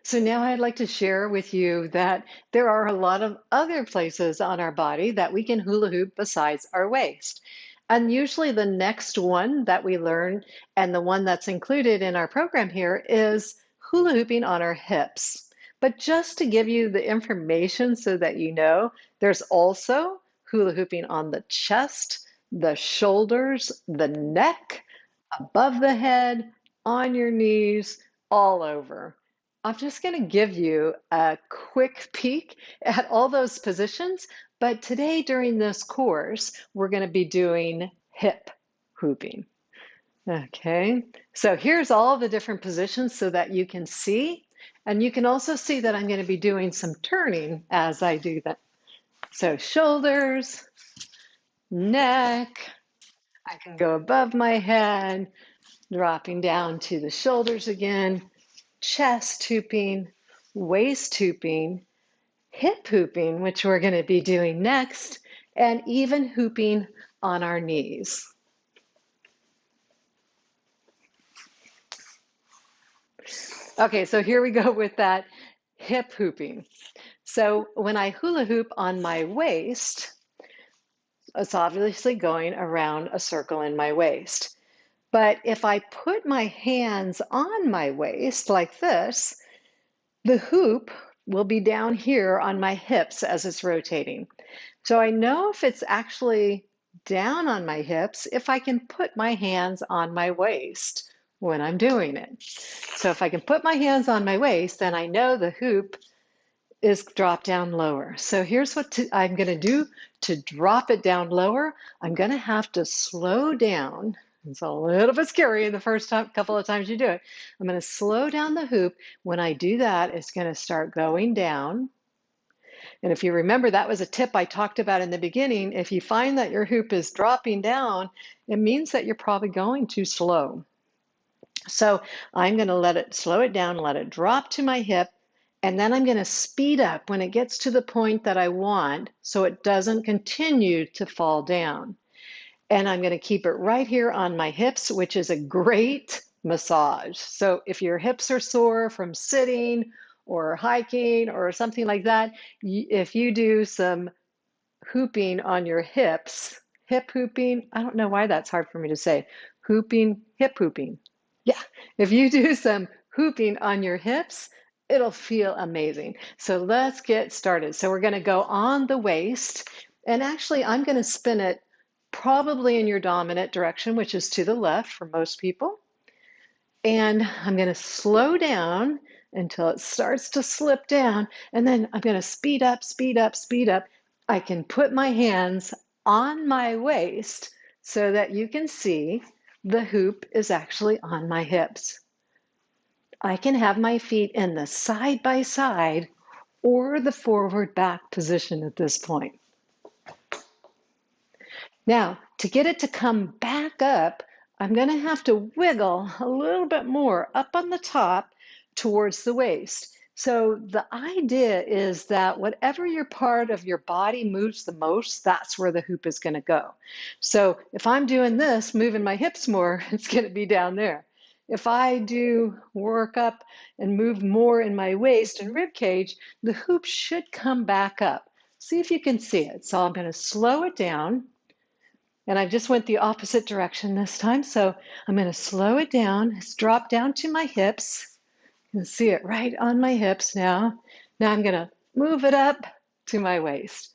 So now I'd like to share with you that there are a lot of other places on our body that we can hula hoop besides our waist. And usually the next one that we learn and the one that's included in our program here is hula hooping on our hips. But just to give you the information so that you know, there's also hula hooping on the chest, the shoulders, the neck, above the head, on your knees, all over. I'm just going to give you a quick peek at all those positions, but today during this course, we're going to be doing hip hooping. Okay, so here's all the different positions so that you can see, and you can also see that I'm going to be doing some turning as I do that. So shoulders, neck, I can go above my head, dropping down to the shoulders again, chest hooping, waist hooping, hip hooping, which we're going to be doing next, and even hooping on our knees. Okay, so here we go with that hip hooping. So when I hula hoop on my waist, it's obviously going around a circle in my waist. But if I put my hands on my waist like this, the hoop will be down here on my hips as it's rotating. So I know if it's actually down on my hips if I can put my hands on my waist when I'm doing it. So if I can put my hands on my waist, then I know the hoop is dropped down lower. So here's what I'm going to do to drop it down lower. I'm going to have to slow down. It's a little bit scary in the first couple of times you do it. I'm going to slow down the hoop. When I do that, it's going to start going down. And if you remember, that was a tip I talked about in the beginning. If you find that your hoop is dropping down, it means that you're probably going too slow. So I'm going to let it slow it down, let it drop to my hip, and then I'm going to speed up when it gets to the point that I want so it doesn't continue to fall down. And I'm going to keep it right here on my hips, which is a great massage. So if your hips are sore from sitting or hiking or something like that, if you do some hooping on your hips, hip hooping, I don't know why that's hard for me to say, hooping, hip hooping. Yeah, if you do some hooping on your hips, it'll feel amazing. So let's get started. So we're going to go on the waist, and actually I'm going to spin it probably in your dominant direction, which is to the left for most people. And I'm going to slow down until it starts to slip down, and then I'm going to speed up, speed up, speed up. I can put my hands on my waist so that you can see the hoop is actually on my hips. I can have my feet in the side by side or the forward back position at this point. Now, to get it to come back up, I'm going to have to wiggle a little bit more up on the top towards the waist. So the idea is that whatever your part of your body moves the most, that's where the hoop is going to go. So if I'm doing this, moving my hips more, it's going to be down there. If I do work up and move more in my waist and rib cage, the hoop should come back up. See if you can see it. So I'm going to slow it down. And I just went the opposite direction this time. So I'm going to slow it down. It's dropped down to my hips. You can see it right on my hips now. Now I'm going to move it up to my waist.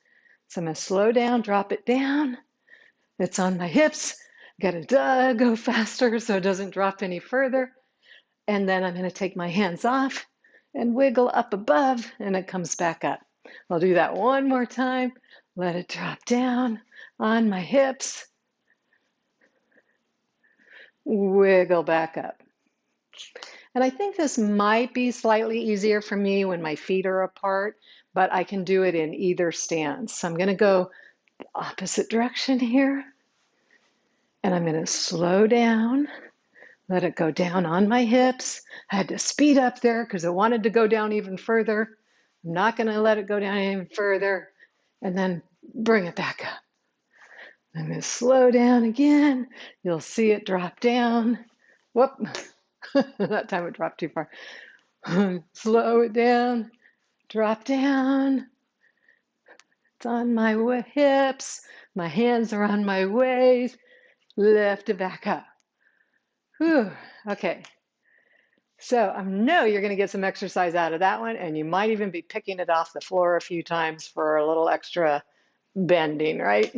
So I'm going to slow down, drop it down. It's on my hips. Got to go faster so it doesn't drop any further. And then I'm going to take my hands off and wiggle up above, and it comes back up. I'll do that one more time. Let it drop down on my hips. Wiggle back up. And I think this might be slightly easier for me when my feet are apart, but I can do it in either stance. So I'm going to go the opposite direction here. And I'm going to slow down, let it go down on my hips. I had to speed up there because I wanted to go down even further. I'm not going to let it go down even further. And then bring it back up. I'm going to slow down again. You'll see it drop down. Whoop. That time it dropped too far. Slow it down, drop down. It's on my hips. My hands are on my waist. Lift it back up. Whew. Okay. So I know you're going to get some exercise out of that one, and you might even be picking it off the floor a few times for a little extra bending, right?